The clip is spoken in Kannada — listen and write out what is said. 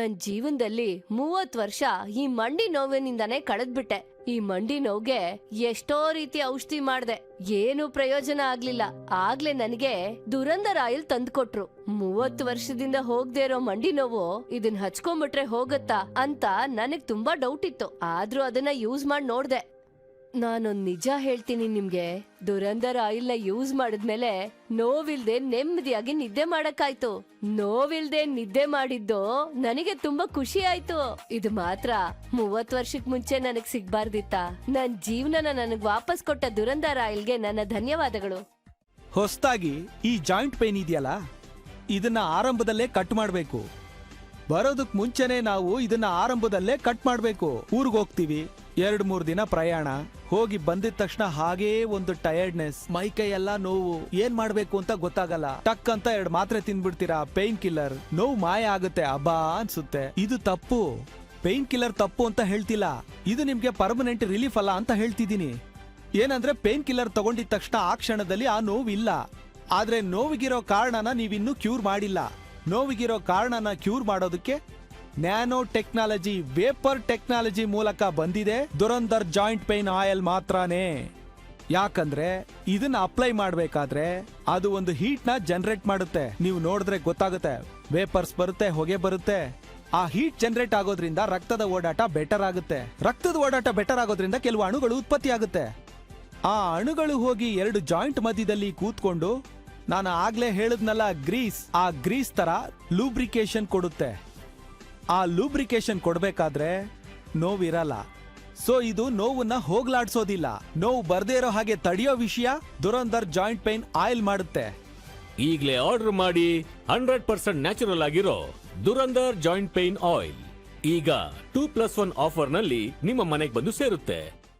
ನನ್ ಜೀವನದಲ್ಲಿ 30 ವರ್ಷ ಈ ಮಂಡಿ ನೋವಿನಿಂದಾನೇ ಕಳೆದ್ಬಿಟ್ಟೆ. ಈ ಮಂಡಿ ನೋವ್ಗೆ ಎಷ್ಟೋ ರೀತಿ ಔಷಧಿ ಮಾಡ್ದೆ, ಏನು ಪ್ರಯೋಜನ ಆಗ್ಲಿಲ್ಲ. ಆಗ್ಲೇ ನನಗೆ ದುರಂದರ್ ಆಯಿಲ್ ತಂದ್ಕೊಟ್ರು. 30 ವರ್ಷದಿಂದ ಹೋಗ್ದೇ ಇರೋ ಮಂಡಿ ನೋವು ಇದನ್ ಹಚ್ಕೊಂಡ್ಬಿಟ್ರೆ ಹೋಗತ್ತಾ ಅಂತ ನನಗ್ ತುಂಬಾ ಡೌಟ್ ಇತ್ತು. ಆದ್ರೂ ಅದನ್ನ ಯೂಸ್ ಮಾಡಿ ನೋಡ್ದೆ. ನಾನೊಂದ್ ನಿಜ ಹೇಳ್ತೀನಿ ನಿಮ್ಗೆ, ದುರಂದರ್ ಆಯಿಲ್ ನ ಯೂಸ್ ಮಾಡಿದ್ಮೇಲೆ ನೋವಿಲ್ದೆ ನೆಮ್ಮದಿಯಾಗಿ ನಿದ್ದೆ ಮಾಡಕ್ಕಾಯ್ತು. ನೋವಿಲ್ದೆ ನಿದ್ದೆ ಮಾಡಿದ್ದು ನನಗೆ ತುಂಬಾ ಖುಷಿ ಆಯ್ತು. ಇದು ಮಾತ್ರ 30 ವರ್ಷಕ್ ಮುಂಚೆ ನನಗ್ ಸಿಗ್ಬಾರ್ದಿತ್ತ. ನನ್ ಜೀವನನ ನನಗ್ ವಾಪಸ್ ಕೊಟ್ಟ ದುರಂದರ್ ಆಯಿಲ್ಗೆ ನನ್ನ ಧನ್ಯವಾದಗಳು. ಹೊಸ್ದಾಗಿ ಈ ಜಾಯಿಂಟ್ ಪೇನ್ ಇದೆಯಲ್ಲ, ಇದನ್ನ ಆರಂಭದಲ್ಲೇ ಕಟ್ ಮಾಡ್ಬೇಕು. ಬರೋದಕ್ ಮುಂಚೆನೆ ನಾವು ಇದನ್ನ ಆರಂಭದಲ್ಲೇ ಕಟ್ ಮಾಡ್ಬೇಕು. ಊರ್ಗ್ ಹೋಗ್ತೀವಿ, 2-3 ದಿನ ಪ್ರಯಾಣ, ಹೋಗಿ ಬಂದಿದ ತಕ್ಷಣ ಹಾಗೇ ಒಂದು ಟಯರ್ಡ್ನೆಸ್, ಮೈಕೈ ಎಲ್ಲ ನೋವು, ಏನ್ ಮಾಡ್ಬೇಕು ಅಂತ ಗೊತ್ತಾಗಲ್ಲ. ಟಕ್ ಅಂತ 2 ಮಾತ್ರೆ ತಿಂದ್ಬಿಡ್ತೀರಾ, ಪೇನ್ ಕಿಲ್ಲರ್. ನೋವು ಮಾಯ ಆಗುತ್ತೆ, ಅಬ್ಬಾ ಅನ್ಸುತ್ತೆ. ಇದು ತಪ್ಪು. ಪೇನ್ ಕಿಲ್ಲರ್ ತಪ್ಪು ಅಂತ ಹೇಳ್ತಿಲ್ಲ, ಇದು ನಿಮ್ಗೆ ಪರ್ಮನೆಂಟ್ ರಿಲೀಫ್ ಅಲ್ಲ ಅಂತ ಹೇಳ್ತಿದ್ದೀನಿ. ಏನಂದ್ರೆ ಪೇನ್ ಕಿಲ್ಲರ್ ತಗೊಂಡಿದ ತಕ್ಷಣ ಆ ಕ್ಷಣದಲ್ಲಿ ಆ ನೋವಿಲ್ಲ. ಆದ್ರೆ ನೋವಿಗಿರೋ ಕಾರಣನ ನೀವಿನ್ನೂ ಕ್ಯೂರ್ ಮಾಡಿಲ್ಲ. ನೋವಿಗಿರೋ ಕಾರಣನ ಕ್ಯೂರ್ ಮಾಡೋದಕ್ಕೆ ನ್ಯಾನೋ ಟೆಕ್ನಾಲಜಿ, ವೇಪರ್ ಟೆಕ್ನಾಲಜಿ ಮೂಲಕ ಬಂದಿದೆ ದುರಂದರ್ ಜಾಯಿಂಟ್ ಪೇನ್ ಆಯಿಲ್ ಮಾತ್ರನೇ. ಯಾಕಂದ್ರೆ ಇದನ್ನ ಅಪ್ಲೈ ಮಾಡ್ಬೇಕಾದ್ರೆ ಅದು ಒಂದು ಹೀಟ್ ನ ಜನರೇಟ್ ಮಾಡುತ್ತೆ. ನೀವು ನೋಡಿದ್ರೆ ಗೊತ್ತಾಗುತ್ತೆ, ವೇಪರ್ಸ್ ಬರುತ್ತೆ, ಹೊಗೆ ಬರುತ್ತೆ. ಆ ಹೀಟ್ ಜನರೇಟ್ ಆಗೋದ್ರಿಂದ ರಕ್ತದ ಓಡಾಟ ಬೆಟರ್ ಆಗುತ್ತೆ. ರಕ್ತದ ಓಡಾಟ ಬೆಟರ್ ಆಗೋದ್ರಿಂದ ಕೆಲವು ಅಣುಗಳು ಉತ್ಪತ್ತಿ ಆಗುತ್ತೆ. ಆ ಅಣುಗಳು ಹೋಗಿ 2 ಜಾಯಿಂಟ್ ಮಧ್ಯದಲ್ಲಿ ಕೂತ್ಕೊಂಡು, ನಾನು ಆಗ್ಲೇ ಹೇಳಿದ್ನಲ್ಲ ಗ್ರೀಸ್, ಆ ಗ್ರೀಸ್ ತರ ಲೂಬ್ರಿಕೇಶನ್ ಕೊಡುತ್ತೆ. ಆ ಲೂಬ್ರಿಕೇಶನ್ ಕೊಡ್ಬೇಕಾದ್ರೆ ನೋವಿರಲ್ಲ. ಸೊ ಇದು ನೋವನ್ನ ಹೋಗ್ಲಾಡ್ಸೋದಿಲ್ಲ. ನೋವು ಬರ್ದೇ ಇರೋ ಹಾಗೆ ತಡೆಯೋ ವಿಷಯ ದುರಂದರ್ ಜಾಯಿಂಟ್ ಪೇನ್ ಆಯಿಲ್ ಮಾಡುತ್ತೆ. ಈಗಲೇ ಆರ್ಡರ್ ಮಾಡಿ 100% ನ್ಯಾಚುರಲ್ ಆಗಿರೋ ದುರಂದರ್ ಜಾಯಿಂಟ್ ಪೇನ್ ಆಯಿಲ್ ಈಗ 2+1 ಆಫರ್ ನಲ್ಲಿ ನಿಮ್ಮ ಮನೆಗೆ ಬಂದು ಸೇರುತ್ತೆ.